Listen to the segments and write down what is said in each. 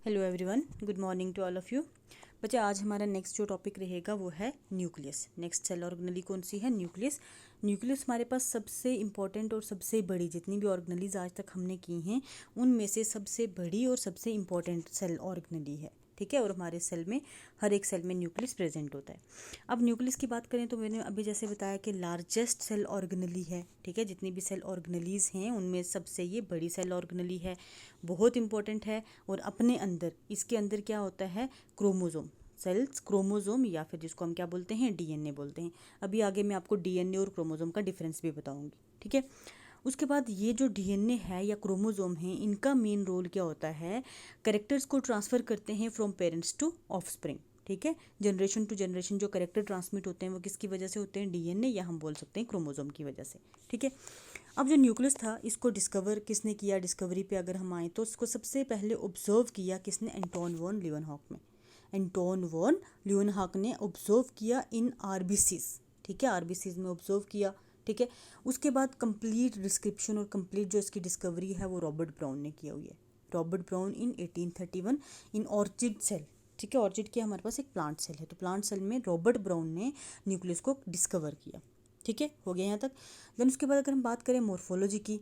Hello everyone, good morning to all of you. बच्चे, आज हमारा नेक्स्ट जो टॉपिक रहेगा वो है न्यूक्लियस। नेक्स्ट सेल ऑर्गेनली कौन सी है? न्यूक्लियस। न्यूक्लियस हमारे पास सबसे इंपॉर्टेंट और सबसे बड़ी, जितनी भी ऑर्गेनलीज आज तक हमने की हैं उनमें से सबसे बड़ी और सबसे इंपॉर्टेंट सेल ऑर्गेनली है। ठीक है, और हमारे सेल में हर एक सेल में न्यूक्लियस प्रेजेंट होता है। अब न्यूक्लियस की बात करें तो मैंने अभी जैसे बताया कि लार्जेस्ट सेल ऑर्गेनली है। ठीक है, जितनी भी सेल ऑर्गेनलीज हैं उनमें सबसे ये बड़ी सेल ऑर्गेनली है, बहुत इंपॉर्टेंट है। और अपने अंदर, इसके अंदर क्या होता है? क्रोमोजोम, सेल्स क्रोमोजोम, या फिर जिसको हम क्या बोलते हैं, डीएनए बोलते हैं। अभी आगे मैं आपको डीएनए और क्रोमोजोम का डिफरेंस भी बताऊंगी। ठीक है, उसके बाद ये जो डीएनए है या क्रोमोजोम है, इनका मेन रोल क्या होता है? कैरेक्टर्स को ट्रांसफ़र करते हैं फ्रॉम पेरेंट्स टू ऑफस्प्रिंग। ठीक है, जनरेशन टू जनरेशन जो कैरेक्टर ट्रांसमिट होते हैं वो किसकी वजह से होते हैं? डीएनए, या हम बोल सकते हैं क्रोमोजोम की वजह से। ठीक है, अब जो न्यूक्लियस था इसको डिस्कवर किसने किया? डिस्कवरी पे अगर हम आए तो इसको सबसे पहले ऑब्जर्व किया किसने? एंटोन वॉन ल्यूवेनहॉक में। एंटोन वॉन ल्यूवेनहॉक ने ऑब्जर्व किया इन आरबीसीज। ठीक है, आरबीसीज में ऑब्जर्व किया। ठीक है, उसके बाद कंप्लीट डिस्क्रिप्शन और कंप्लीट जो इसकी डिस्कवरी है वो रॉबर्ट ब्राउन ने किया हुई है। Robert Brown in 1831 in orchid cell. ठीक है, ऑर्चिड की हमारे पास एक प्लांट सेल है, तो प्लांट सेल में रॉबर्ट ब्राउन ने न्यूक्लियस को डिस्कवर किया। ठीक है, हो गया यहाँ तक। देन उसके बाद अगर हम बात करें मॉर्फोलॉजी की,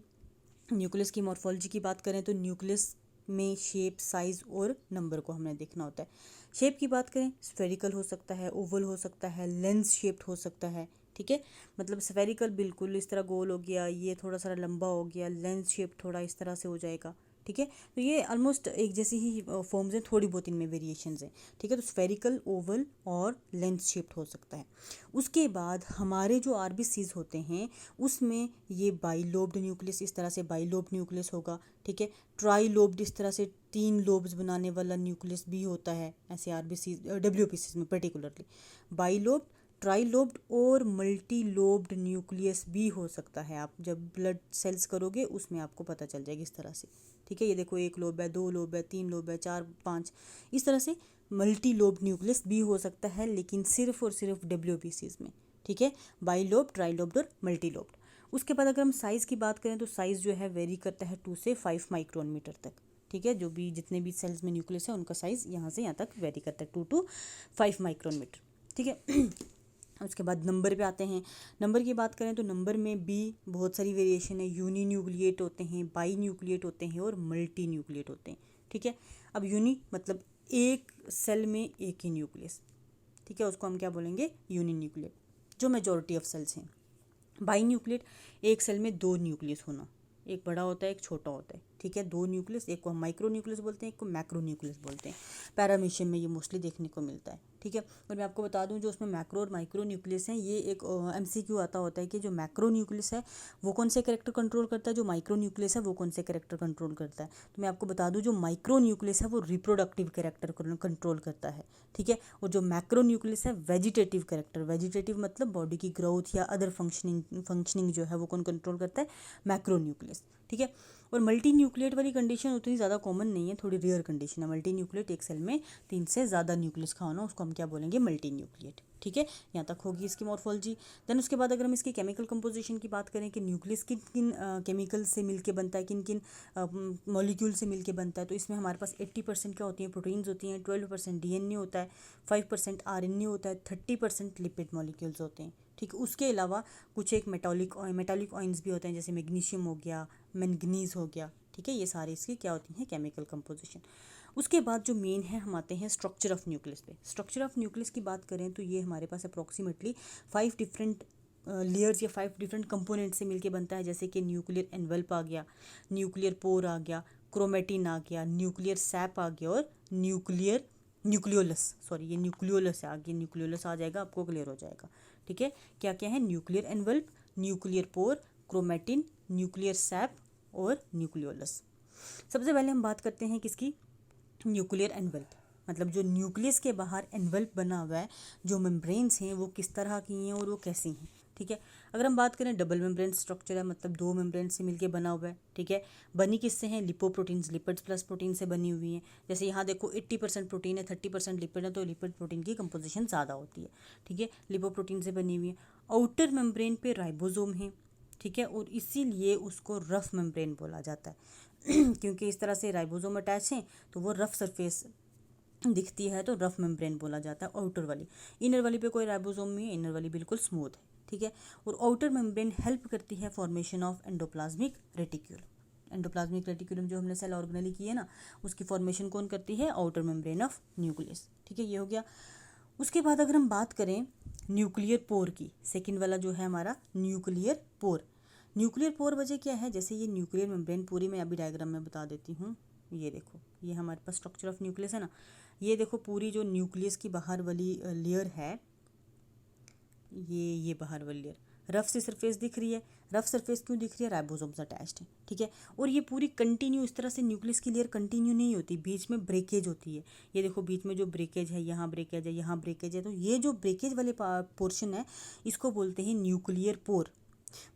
न्यूक्लियस की मॉर्फोलॉजी की बात करें तो न्यूक्लियस में शेप, साइज़ और नंबर को हमने देखना होता है। शेप की बात करें, स्फेरिकल हो सकता है, ओवल हो सकता है, लेंस शेप्ड हो सकता है। ठीक है, मतलब स्फेरिकल बिल्कुल इस तरह गोल हो गया, ये थोड़ा सा लंबा हो गया, लेंस शेप थोड़ा इस तरह से हो जाएगा। ठीक है, तो ये ऑलमोस्ट एक जैसी ही फॉर्म्स हैं, थोड़ी बहुत इनमें वेरिएशंस हैं। ठीक है, तो स्फेरिकल, ओवल और लेंस शेप्ड हो सकता है। उसके बाद हमारे जो आरबीसीज होते हैं उसमें ये बाइलोब्ड न्यूक्लियस, इस तरह से बाइलोब्ड न्यूक्लियस होगा। ठीक है, ट्राइलोब्ड, इस तरह से 3 लोब्स बनाने वाला न्यूक्लियस भी होता है ऐसे आरबीसीज, डब्ल्यूपीसीज में पर्टिकुलरली। बाइलोब्ड, ट्राइलोब्ड और मल्टी लोब्ड न्यूक्लियस भी हो सकता है। आप जब ब्लड सेल्स करोगे उसमें आपको पता चल जाएगी इस तरह से। ठीक है, ये देखो, 1 लोब है, 2 लोब है, 3 लोब है, 4, 5, इस तरह से मल्टी लोब न्यूक्लियस भी हो सकता है, लेकिन सिर्फ और सिर्फ डब्ल्यूपीसीज में। ठीक है, बाइलोब, ट्राइलोब्ड और मल्टी लोब्ड। उसके बाद अगर हम साइज़ की बात करें तो साइज़ जो है वेरी करता है 2 से 5 माइक्रोन मीटर तक। ठीक है, जो भी जितने भी सेल्स में न्यूक्लियस है उनका साइज़ यहाँ से यहाँ तक वेरी करता है 2 to 5 माइक्रोन मीटर। ठीक है, उसके बाद नंबर पे आते हैं। नंबर की बात करें तो नंबर में भी बहुत सारी वेरिएशन है। यूनी न्यूक्लिएट होते हैं, बाई न्यूक्लिएट होते हैं और मल्टी न्यूक्लिएट होते हैं। ठीक है, अब यूनी मतलब एक सेल में एक ही न्यूक्लियस। ठीक है, उसको हम क्या बोलेंगे? यूनी न्यूक्लिएट, जो मेजॉरिटी ऑफ सेल्स हैं। बाई न्यूक्लिएट, एक सेल में 2 न्यूक्लियस होना, एक बड़ा होता है एक छोटा होता है। ठीक है, 2 न्यूक्लियस, एक को हम माइक्रो न्यूक्लियस बोलते हैं, एक को मैक्रो न्यूक्लियस बोलते हैं। पैरामीशियम में ये मोस्टली देखने को मिलता है। ठीक है, और मैं आपको बता दूं जो उसमें मैक्रो और माइक्रो न्यूक्लियस हैं, ये एक एमसीक्यू आता होता है कि जो मैक्रो न्यूक्लियस है वो कौन से कैरेक्टर कंट्रोल करता है, जो माइक्रो न्यूक्लियस है वो कौन से कैरेक्टर कंट्रोल करता है। तो मैं आपको बता दूं जो माइक्रो न्यूक्लियस है वो रिप्रोडक्टिव कैरेक्टर कंट्रोल करता है। ठीक है, और जो मैक्रो न्यूक्लियस है वेजिटेटिव कैरेक्टर, वेजिटेटिव मतलब बॉडी की ग्रोथ या अदर फंक्शनिंग जो है वो कौन कंट्रोल करता है? Macro nucleus. ठीक है, और मल्टी न्यूक्लिएट वाली कंडीशन उतनी ज़्यादा कॉमन नहीं है, थोड़ी रेयर कंडीशन है। मल्टी न्यूक्लिएट, एक सेल में 3 से ज़्यादा न्यूक्लियस का होना, उसको हम क्या बोलेंगे? Multi nucleate. ठीक है, यहाँ तक होगी इसकी मॉर्फोलॉजी। देन उसके बाद अगर हम इसकी केमिकल कंपोजिशन की बात करें कि न्यूक्लियस किन किन केमिकल से मिलके बनता है, किन किन मॉलिक्यूल से मिलके बनता है, तो इसमें हमारे पास 80% क्या होती हैं? प्रोटीन्स होती हैं, 12% डीएनए होता है, 5% आरएनए होता है, 30% लिपिड मॉलिक्यूल्स होते हैं। ठीक है, उसके अलावा कुछ एक मेटालिक ऑयन्स भी होते हैं, जैसे मैग्नीशियम हो गया, मैंगनीज हो गया। ठीक है, ये सारी इसकी क्या होती हैं? Chemical composition. उसके बाद जो मेन है हम आते हैं स्ट्रक्चर ऑफ न्यूक्लियस पे। स्ट्रक्चर ऑफ न्यूक्लियस की बात करें तो ये हमारे पास अप्रॉक्सीमेटली 5 डिफरेंट लेयर्स या 5 डिफरेंट कंपोनेंट से मिलके बनता है, जैसे कि न्यूक्लियर एनवेल्प आ गया, न्यूक्लियर पोर आ गया, क्रोमेटिन आ गया, न्यूक्लियर सैप आ गया और न्यूक्लियोलस, सॉरी ये न्यूक्लियोलस आ गया, न्यूक्लियोलस आ जाएगा, आपको क्लियर हो जाएगा। ठीक है, क्या क्या है? Nuclear envelope, nuclear pore, chromatin, nuclear sap और न्यूक्लियोलस। सबसे पहले हम बात करते हैं किसकी? न्यूक्लियर एनवेल्प, मतलब जो न्यूक्लियस के बाहर एनवेल्प बना हुआ है, जो मेम्ब्रेन्स हैं वो किस तरह की हैं और वो कैसी हैं। ठीक है, अगर हम बात करें डबल मेम्ब्रेन स्ट्रक्चर है, मतलब 2 मेम्ब्रेन से मिलके बना हुआ है। ठीक है, बनी किससे हैं? लिपोप्रोटीन्स, लिपिड्स प्लस प्रोटीन से बनी हुई हैं। जैसे यहाँ देखो 80% प्रोटीन है, 30% लिपिड है, तो लिपिड प्रोटीन की कंपोजिशन ज़्यादा होती है। ठीक है, लिपोप्रोटीन से बनी हुई है। आउटर मेम्ब्रेन पे राइबोसोम है। ठीक है, और इसीलिए उसको रफ मेम्ब्रेन बोला जाता है। क्योंकि इस तरह से राइबोसोम अटैच हैं तो वो रफ सरफेस दिखती है, तो रफ मेम्ब्रेन बोला जाता है आउटर वाली। इनर वाली पे कोई राइबोसोम नहीं है, इनर वाली बिल्कुल स्मूथ है, ठीक है। और आउटर मेम्ब्रेन हेल्प करती है formation of endoplasmic reticulum. Endoplasmic reticulum जो हमने सेल ऑर्गेनेली की है ना, उसकी फॉर्मेशन कौन करती है? आउटर मेम्ब्रेन ऑफ न्यूक्लियस, ठीक है। ये हो गया। उसके बाद अगर हम बात करें न्यूक्लियर पोर की, सेकेंड वाला जो है हमारा न्यूक्लियर पोर। न्यूक्लियर पोर वजह क्या है? जैसे ये न्यूक्लियर मेम्ब्रेन पूरी मैं अभी डायग्राम में बता देती हूँ। ये देखो, ये हमारे पास स्ट्रक्चर ऑफ न्यूक्लियस है ना, ये देखो पूरी जो न्यूक्लियस की बाहर वाली लेयर है, ये बाहर वाली लेयर रफ सी सरफेस दिख रही है। रफ सरफेस क्यों दिख रही है? राइबोसोम्स अटैच्ड है, ठीक है। और ये पूरी कंटिन्यू इस तरह से न्यूक्लियस की लेयर कंटिन्यू नहीं होती, बीच में ब्रेकेज होती है। ये देखो बीच में जो ब्रेकेज है, यहाँ ब्रेकेज है, यहाँ ब्रेकेज है, तो ये जो ब्रेकेज वाले पोर्शन है इसको बोलते हैं न्यूक्लियर पोर।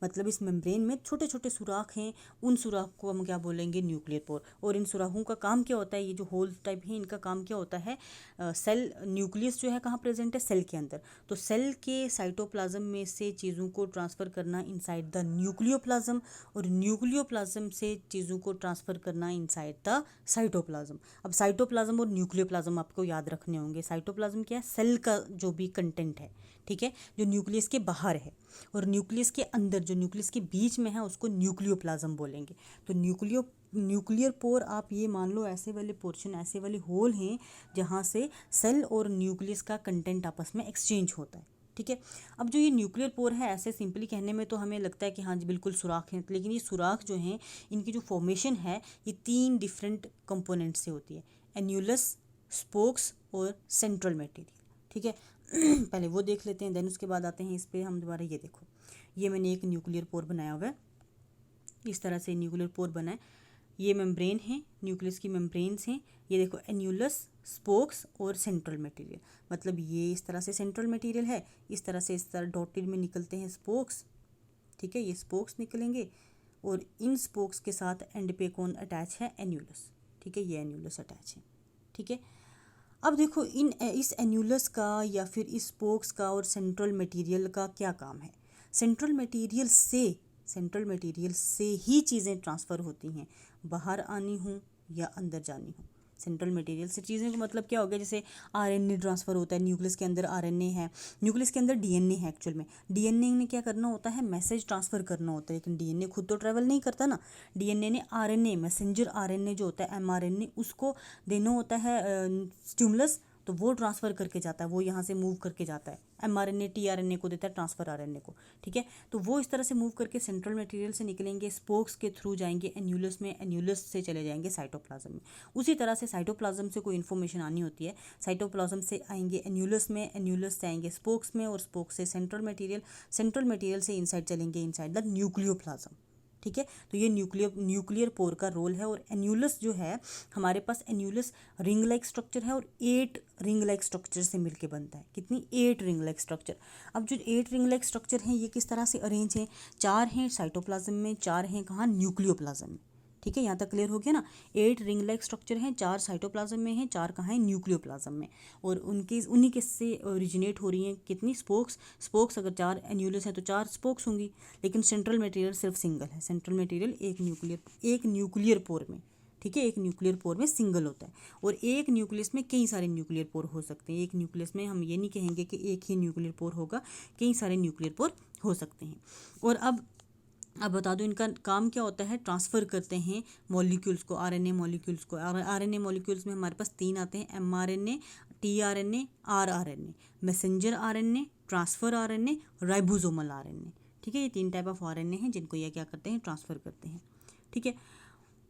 मतलब इस मेम्ब्रेन में छोटे छोटे सुराख हैं, उन सुराख को हम क्या बोलेंगे? Nuclear pore. और इन सुराखों का काम क्या होता है? ये जो होल टाइप है इनका काम क्या होता है? सेल न्यूक्लियस जो है कहाँ प्रेजेंट है? सेल के अंदर। तो सेल के साइटोप्लाज्म में से चीज़ों को ट्रांसफ़र करना इनसाइड द न्यूक्लियोप्लाज्म, और न्यूक्लियोप्लाज्म से चीज़ों को ट्रांसफ़र करना इनसाइड द साइटोप्लाज्म। अब साइटोप्लाज्म और न्यूक्लियोप्लाज्म आपको याद रखने होंगे। साइटोप्लाज्म क्या है? सेल का जो भी कंटेंट है, ठीक है, जो न्यूक्लियस के बाहर है। और न्यूक्लियस के अंदर जो न्यूक्लियस के बीच में है उसको न्यूक्लियोप्लाज्म बोलेंगे। तो न्यूक्लियर पोर आप ये मान लो ऐसे वाले पोर्शन, ऐसे वाले होल हैं जहाँ से सेल और न्यूक्लियस का कंटेंट आपस में एक्सचेंज होता है, ठीक है। अब जो ये न्यूक्लियर पोर है, ऐसे सिंपली कहने में तो हमें लगता है कि हाँ जी बिल्कुल सुराख हैं, लेकिन ये सुराख जो हैं इनकी जो फॉर्मेशन है ये 3 डिफरेंट कंपोनेंट से होती है, एन्यूलस, स्पोक्स और सेंट्रल मटेरियल, ठीक है। पहले वो देख लेते हैं, देन उसके बाद आते हैं इस पर हम दोबारा। ये देखो, ये मैंने एक न्यूक्लियर पोर बनाया हुआ है, इस तरह से न्यूक्लियर पोर बना है। ये मेम्ब्रेन है, न्यूक्लियस की मेम्ब्रेन्स हैं। ये देखो एन्यूलस, स्पोक्स और सेंट्रल मटेरियल। मतलब ये इस तरह से सेंट्रल मटेरियल है, इस तरह डॉटेड में निकलते हैं स्पोक्स, ठीक है। ये स्पोक्स निकलेंगे और इन स्पोक्स के साथ एंड पे कौन अटैच है? एन्यूलस, ठीक है। ये एन्यूलस अटैच है, ठीक है। अब देखो इस एन्यूलस का या फिर इस स्पोक्स का और सेंट्रल मटेरियल का क्या काम है? सेंट्रल मटेरियल से ही चीज़ें ट्रांसफ़र होती हैं, बाहर आनी हो या अंदर जानी हो। सेंट्रल मटेरियल से चीज़ें का मतलब क्या हो गया? जैसे आरएनए ट्रांसफ़र होता है, न्यूक्लियस के अंदर आरएनए है, न्यूक्लियस के अंदर डीएनए है। एक्चुअल में डीएनए ने क्या करना होता है? मैसेज ट्रांसफ़र करना होता है, लेकिन डीएनए खुद तो ट्रैवल नहीं करता ना। डीएनए ने आरएनए, मैसेंजर आरएनए जो होता है एमआरएनए, उसको देना होता है स्टिमुलस, तो वो ट्रांसफ़र करके जाता है, वो यहाँ से मूव करके जाता है। एमआरएनए टीआरएनए को देता है ट्रांसफ़र आरएनए को, ठीक है। तो वो इस तरह से मूव करके सेंट्रल मटेरियल से निकलेंगे, स्पोक्स के थ्रू जाएंगे एन्यूलस में, एन्यूलस से चले जाएंगे साइटोप्लाज्म में। उसी तरह से साइटोप्लाज्म से कोई इन्फॉर्मेशन आनी होती है, साइटोप्लाज्म से आएंगे एन्यूलस में, एन्यूलस से आएंगे स्पोक्स में, और स्पोक्स से सेंट्रल मटेरियल से इनसाइड चलेंगे इनसाइड द न्यूक्लियोप्लाज्म, ठीक है। तो ये न्यूक्लियर पोर का रोल है। और एन्यूलस जो है हमारे पास, एन्यूलस रिंग लाइक स्ट्रक्चर है और 8 रिंग लाइक स्ट्रक्चर से मिलके बनता है। कितनी? 8 रिंग लाइक स्ट्रक्चर। अब जो 8 रिंग लाइक स्ट्रक्चर हैं ये किस तरह से अरेंज हैं? 4 हैं साइटोप्लाज्म में, 4 हैं कहाँ? न्यूक्लियोप्लाज्म में, ठीक है। यहाँ तक क्लियर हो गया ना? 8 रिंग लाइक स्ट्रक्चर हैं, 4 साइटोप्लाज्म में हैं, 4 कहाँ हैं? न्यूक्लियोप्लाज्म में। और उन्हीं के से ओरिजिनेट हो रही हैं कितनी? स्पोक्स अगर 4 एन्यूलस हैं तो 4 स्पोक्स होंगी। लेकिन सेंट्रल मटेरियल सिर्फ सिंगल है। सेंट्रल मटेरियल एक न्यूक्लियर पोर में, ठीक है, एक न्यूक्लियर पोर में सिंगल होता है। और एक न्यूक्लियस में कई सारे न्यूक्लियर पोर हो सकते हैं। एक न्यूक्लियस में हम ये नहीं कहेंगे कि एक ही न्यूक्लियर पोर होगा, कई सारे न्यूक्लियर पोर हो सकते हैं। और अब बता दो इनका काम क्या होता है? ट्रांसफ़र करते हैं मॉलिक्यूल्स को, आरएनए मॉलिक्यूल्स को। आरएनए मॉलिक्यूल्स में हमारे पास 3 आते हैं, mRNA, tRNA, rRNA, messenger RNA, transfer RNA, ribosomal RNA, ठीक है। ये 3 टाइप ऑफ आरएनए हैं जिनको ये क्या करते हैं? ट्रांसफ़र करते हैं, ठीक है।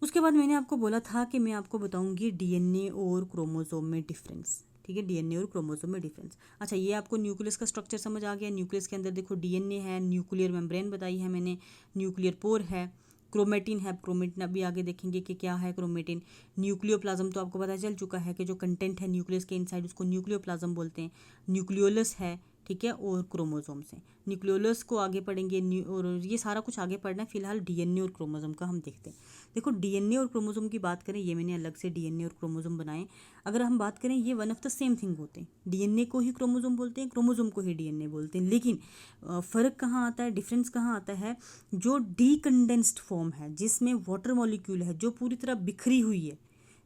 उसके बाद मैंने आपको बोला था कि मैं आपको बताऊंगी डीएनए और क्रोमोसोम में डिफरेंस, ठीक है। डीएनए और क्रोमोसोम में डिफरेंस। अच्छा, ये आपको न्यूक्लियस का स्ट्रक्चर समझ आ गया। न्यूक्लियस के अंदर देखो डीएनए है, न्यूक्लियर मेम्ब्रेन बताई है मैंने, न्यूक्लियर पोर है, क्रोमेटिन है। क्रोमेटिन अभी आगे देखेंगे कि क्या है क्रोमेटिन। न्यूक्लियोप्लाज्म तो आपको पता चल चुका है कि जो कंटेंट है न्यूक्लियस के इनसाइड उसको न्यूक्लियोप्लाज्म बोलते हैं। न्यूक्लियोलस है, ठीक है, और क्रोमोसोम्स हैं। न्यूक्लियोलस को आगे पढ़ेंगे और ये सारा कुछ आगे पढ़ना है। फिलहाल डीएनए और क्रोमोसोम का हम देखते हैं। देखो डीएनए और क्रोमोसोम की बात करें, ये मैंने अलग से डीएनए और क्रोमोसोम बनाए। अगर हम बात करें, ये one of the same thing होते हैं। डीएनए को ही क्रोमोसोम बोलते हैं, क्रोमोसोम को ही डीएनए बोलते हैं। लेकिन फ़र्क कहाँ आता है, डिफरेंस कहाँ आता है? जो डीकंडेंस्ड फॉर्म है, जिसमें वाटर मॉलिक्यूल है, जो पूरी तरह बिखरी हुई है,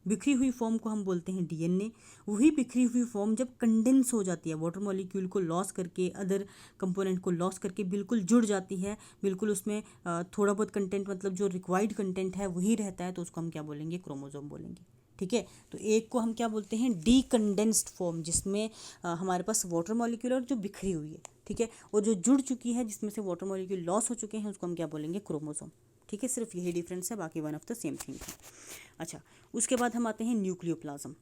बिखरी हुई फॉर्म को हम बोलते हैं डीएनए। वही बिखरी हुई फॉर्म जब कंडेंस हो जाती है, वाटर मॉलिक्यूल को लॉस करके, अदर कंपोनेंट को लॉस करके बिल्कुल जुड़ जाती है, बिल्कुल उसमें थोड़ा बहुत कंटेंट, मतलब जो रिक्वायर्ड कंटेंट है वही रहता है, तो उसको हम क्या बोलेंगे? क्रोमोसोम बोलेंगे। ठीक है, तो एक को हम क्या बोलते हैं? डीकंडेंस्ड फॉर्म, जिसमें हमारे पास वाटर मॉलिक्यूल और जो बिखरी हुई है, ठीक है, और जो जुड़ चुकी है, जिसमें से वाटर मॉलिक्यूल लॉस हो चुके हैं, उसको हम क्या बोलेंगे? क्रोमोसोम। ठीक है, सिर्फ यही डिफरेंस है, बाकी one of the same thing है। अच्छा, उसके बाद हम आते हैं न्यूक्लियोप्लाज्म।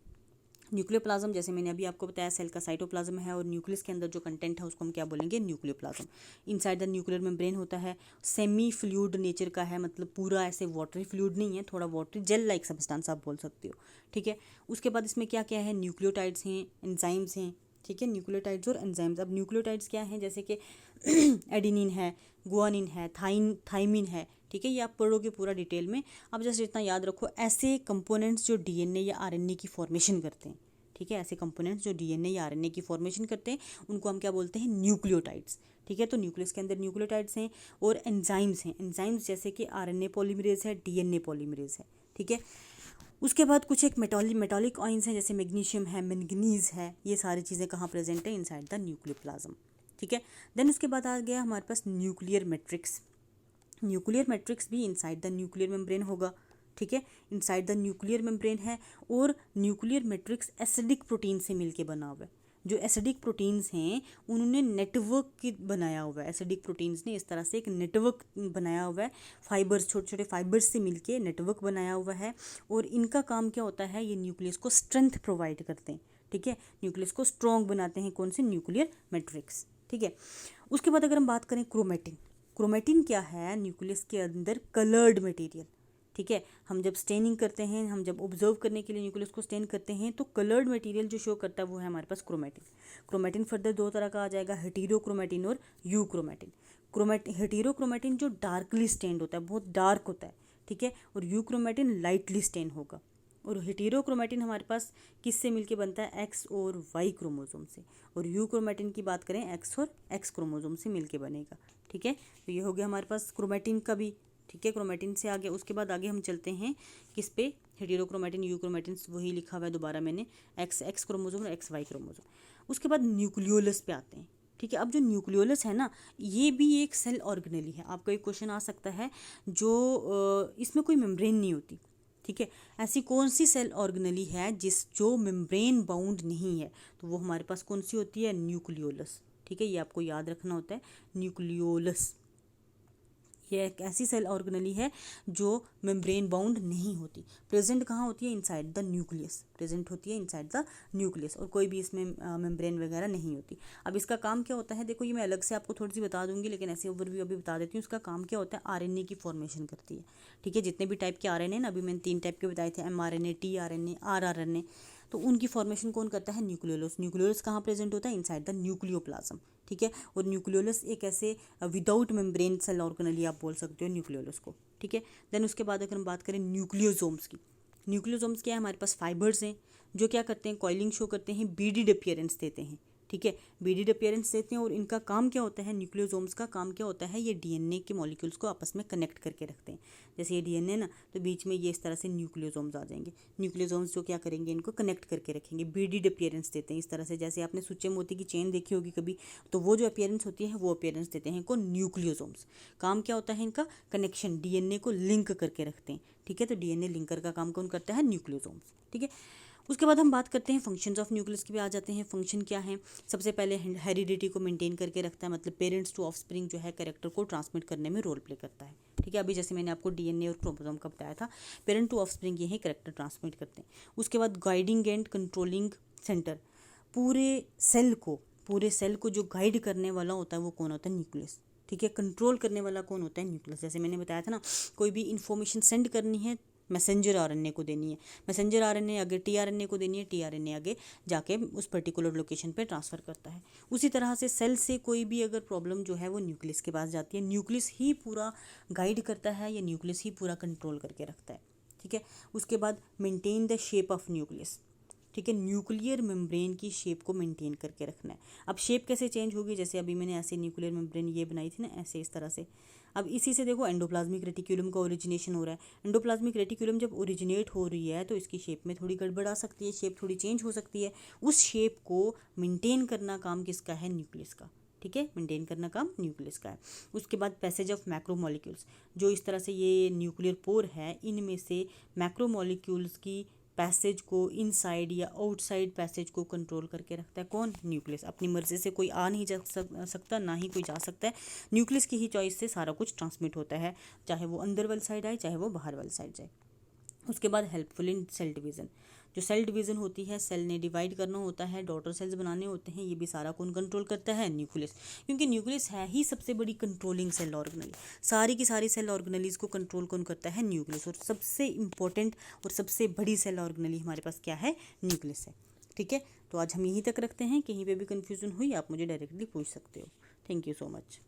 न्यूक्लियोप्लाज्म, जैसे मैंने अभी आपको बताया, सेल का साइटोप्लाज्म है और न्यूक्लियस के अंदर जो कंटेंट है उसको हम क्या बोलेंगे? Nucleoplasm. Inside the nuclear membrane होता है, सेमी फ्लूइड नेचर का है, मतलब पूरा ऐसे वाटरी फ्लूइड नहीं है, थोड़ा वाटरी जेल लाइक सब्सटेंस आप बोल सकते हो। ठीक है, उसके बाद इसमें क्या क्या है? न्यूक्लियोटाइड्स हैं, एंजाइम्स हैं। ठीक है, न्यूक्लियोटाइड्स और एंजाइम्स। अब न्यूक्लियोटाइड्स क्या हैं? जैसे कि एडिनिन है, गुआनिन है, थाइमिन है। ठीक है, ये आप पढ़ोगे पूरा डिटेल में। अब जस्ट इतना याद रखो, ऐसे कंपोनेंट्स जो डीएनए या आरएनए की फॉर्मेशन करते हैं। ठीक है, ऐसे कंपोनेंट्स जो डीएनए या आरएनए की फॉर्मेशन करते हैं, उनको हम क्या बोलते हैं? न्यूक्लियोटाइड्स। ठीक है, तो न्यूक्लियस के अंदर न्यूक्लियोटाइड्स हैं और एंजाइम्स हैं। एंजाइम्स जैसे कि आरएनए पॉलीमरेज है, डीएनए पॉलीमरेज है। ठीक है, उसके बाद कुछ एक मेटालिक आयंस हैं, जैसे मैग्नीशियम है, मैंगनीज है। ये सारी चीज़ें कहाँ प्रेजेंट है? Inside the nucleoplasm. ठीक है, देन उसके बाद आ गया हमारे पास न्यूक्लियर मैट्रिक्स। न्यूक्लियर मैट्रिक्स भी इनसाइड द न्यूक्लियर मेम्ब्रेन होगा। ठीक है, इनसाइड द न्यूक्लियर मेम्ब्रेन है, और न्यूक्लियर मैट्रिक्स एसिडिक प्रोटीन से मिलके बना हुआ है। जो एसिडिक प्रोटीन्स हैं उन्होंने नेटवर्क की बनाया हुआ है। एसिडिक प्रोटीन्स ने इस तरह से एक नेटवर्क बनाया हुआ है, फाइबर्स, छोटे छोटे फाइबर्स से मिलके नेटवर्क बनाया हुआ है। और इनका काम क्या होता है? ये न्यूक्लियस को स्ट्रेंथ प्रोवाइड करते हैं। ठीक है, न्यूक्लियस को स्ट्रॉन्ग बनाते हैं। कौन से? Nuclear matrix. ठीक है, उसके बाद अगर हम बात करें क्रोमेटिन। क्रोमेटिन क्या है? न्यूक्लियस के अंदर कलर्ड मटेरियल। ठीक है, हम जब स्टेनिंग करते हैं, हम जब ऑब्जर्व करने के लिए न्यूक्लियस को स्टेन करते हैं, तो कलर्ड मटेरियल जो शो करता है वो है हमारे पास क्रोमेटिन। क्रोमेटिन फर्दर दो तरह का आ जाएगा, हेटेरोक्रोमेटिन और यू क्रोमेटिन। हेटेरोक्रोमेटिन जो डार्कली स्टेन्ड होता है, बहुत डार्क होता है। ठीक है, और यू क्रोमेटिन लाइटली स्टेन होगा। और हेटेरोक्रोमेटिन हमारे पास किससे मिलके बनता है? एक्स और वाई क्रोमोसोम से। और यू क्रोमेटिन की बात करें, एक्स और एक्स क्रोमोसोम से मिलके बनेगा। ठीक है, तो ये हो गया हमारे पास क्रोमेटिन का भी। ठीक है, क्रोमेटिन से आगे, उसके बाद आगे हम चलते हैं किस पे? हेटेरोक्रोमेटिन, यू क्रोमेटिन, वही लिखा हुआ है दोबारा मैंने, एक्स क्रोमोसोम और एक्स वाई क्रोमोसोम। उसके बाद न्यूक्लियोलस पे आते हैं। ठीक है, अब जो न्यूक्लियोलस है ना, ये भी एक सेल ऑर्गेनेली है। आपका एक क्वेश्चन आ सकता है, जो इसमें कोई मेम्ब्रेन नहीं होती। ठीक है, ऐसी कौन सी सेल ऑर्गेनेली है जो मेम्ब्रेन बाउंड नहीं है? तो वो हमारे पास कौन सी होती है? न्यूक्लियोलस। ठीक है, ये आपको याद रखना होता है, न्यूक्लियोलस। ये एक ऐसी सेल ऑर्गेनेली है जो मेम्ब्रेन बाउंड नहीं होती। प्रेजेंट कहाँ होती है? Inside the nucleus. प्रेजेंट होती है इनसाइड द न्यूक्लियस, और कोई भी इसमें मेम्ब्रेन वगैरह नहीं होती। अब इसका काम क्या होता है? देखो, ये मैं अलग से आपको थोड़ी सी बता दूंगी, लेकिन ऐसे ओवरव्यू अभी बता देती हूँ। इसका काम क्या होता है? आरएनए की फॉर्मेशन करती है। ठीक है, जितने भी टाइप के आरएनए ना, अभी मैंने 3 टाइप के बताए थे, mRNA, tRNA, rRNA, तो उनकी फॉर्मेशन कौन करता है? न्यूक्लियोलस। न्यूक्लियोलस कहाँ प्रेजेंट होता है? Inside the nucleoplasm. ठीक है, और न्यूक्लियोलस एक ऐसे विदाउट मेम्ब्रेन सेल ऑर्गेनेली आप बोल सकते हो न्यूक्लियोलस को। ठीक है, देन उसके बाद अगर हम बात करें न्यूक्लियोसोम्स की। न्यूक्लियोसोम्स क्या है? हमारे पास फाइबर्स हैं जो क्या करते हैं? कॉइलिंग शो करते हैं, बीडीड अपीयरेंस देते हैं। ठीक है, बीडीड अपीयरेंस देते हैं, और इनका काम क्या होता है? न्यूक्लियोसोम्स का काम क्या होता है? ये डीएनए के मॉलिक्यूल्स को आपस में कनेक्ट करके रखते हैं। जैसे ये डीएनए ना, तो बीच में ये इस तरह से न्यूक्लियोसोम्स आ जाएंगे। न्यूक्लियोसोम्स जो क्या करेंगे? इनको कनेक्ट करके रखेंगे, बीडीड अपीयरेंस देते हैं इस तरह से। जैसे आपने सूचे मोती की चेन देखी होगी कभी, तो वो जो अपीयरेंस होती है वो अपीयरेंस देते हैं को न्यूक्लियोसोम्स। काम क्या होता है इनका? कनेक्शन, डीएनए को लिंक करके रखते हैं। ठीक है, तो डीएनए लिंकर का काम कौन करता है? न्यूक्लियोसोम्स। ठीक है, उसके बाद हम बात करते हैं फंक्शंस ऑफ न्यूक्लियस की भी आ जाते हैं। फंक्शन क्या है? सबसे पहले हेरिडिटी को मेंटेन करके रखता है, मतलब पेरेंट्स टू ऑफस्प्रिंग जो है कैरेक्टर को ट्रांसमिट करने में रोल प्ले करता है। ठीक है, अभी जैसे मैंने आपको डीएनए और क्रोमोसोम का बताया था, पेरेंट टू ऑफस्प्रिंग ये है कैरेक्टर ट्रांसमिट करते हैं। उसके बाद गाइडिंग एंड कंट्रोलिंग सेंटर, पूरे सेल को जो गाइड करने वाला होता है वो कौन होता है? न्यूक्लियस। ठीक है, कंट्रोल करने वाला कौन होता है? न्यूक्लियस। जैसे मैंने बताया था ना, कोई भी इंफॉर्मेशन सेंड करनी है मैसेंजर आरएनए को देनी है, मैसेंजर आरएनए आगे टीआरएनए को देनी है, टीआरएनए आगे जाके उस पर्टिकुलर लोकेशन पे ट्रांसफ़र करता है। उसी तरह से सेल से कोई भी अगर प्रॉब्लम जो है वो न्यूक्लियस के पास जाती है, न्यूक्लियस ही पूरा गाइड करता है या न्यूक्लियस ही पूरा कंट्रोल करके रखता है। ठीक है, उसके बाद maintain the shape of nucleus. ठीक है, न्यूक्लियर मेम्ब्रेन की शेप को मेंटेन करके रखना है। अब शेप कैसे चेंज होगी, जैसे अभी मैंने ऐसे न्यूक्लियर मेम्ब्रेन ये बनाई थी ना, ऐसे इस तरह से। अब इसी से देखो एंडोप्लाज्मिक रेटिक्यूलम का ओरिजिनेशन हो रहा है। एंडोप्लाज्मिक रेटिक्यूलम जब ओरिजिनेट हो रही है तो इसकी शेप में थोड़ी गड़बड़ आ सकती है, शेप थोड़ी चेंज हो सकती है। उस शेप को मेंटेन करना काम किसका है, न्यूक्लियस का। ठीक है, मेंटेन करना काम न्यूक्लियस का है। उसके बाद पैसेज ऑफ मैक्रोमोलिक्यूल्स, जो इस तरह से ये न्यूक्लियर पोर है, इनमें से मैक्रोमोलिक्यूल्स की पैसेज को इनसाइड या आउटसाइड पैसेज को कंट्रोल करके रखता है कौन, न्यूक्लियस। अपनी मर्जी से कोई आ नहीं जा सकता, ना ही कोई जा सकता है। न्यूक्लियस की ही चॉइस से सारा कुछ ट्रांसमिट होता है, चाहे वो अंदर वाली साइड आए चाहे वो बाहर वाली साइड जाए। उसके बाद हेल्पफुल इन सेल डिवीज़न, जो सेल डिवीज़न होती है, सेल ने डिवाइड करना होता है, डॉटर सेल्स बनाने होते हैं, ये भी सारा कौन कंट्रोल करता है, न्यूक्लियस। क्योंकि न्यूक्लियस है ही सबसे बड़ी कंट्रोलिंग सेल ऑर्गेनल, सारी की सारी सेल ऑर्गेनलीज को कंट्रोल कौन करता है, न्यूक्लियस। और सबसे इंपॉर्टेंट और सबसे बड़ी सेल ऑर्गेनली हमारे पास क्या है, न्यूक्लियस है। ठीक है, तो आज हम यहीं तक रखते हैं, कहीं पर भी कन्फ्यूज़न हुई आप मुझे डायरेक्टली पूछ सकते हो। Thank you so much.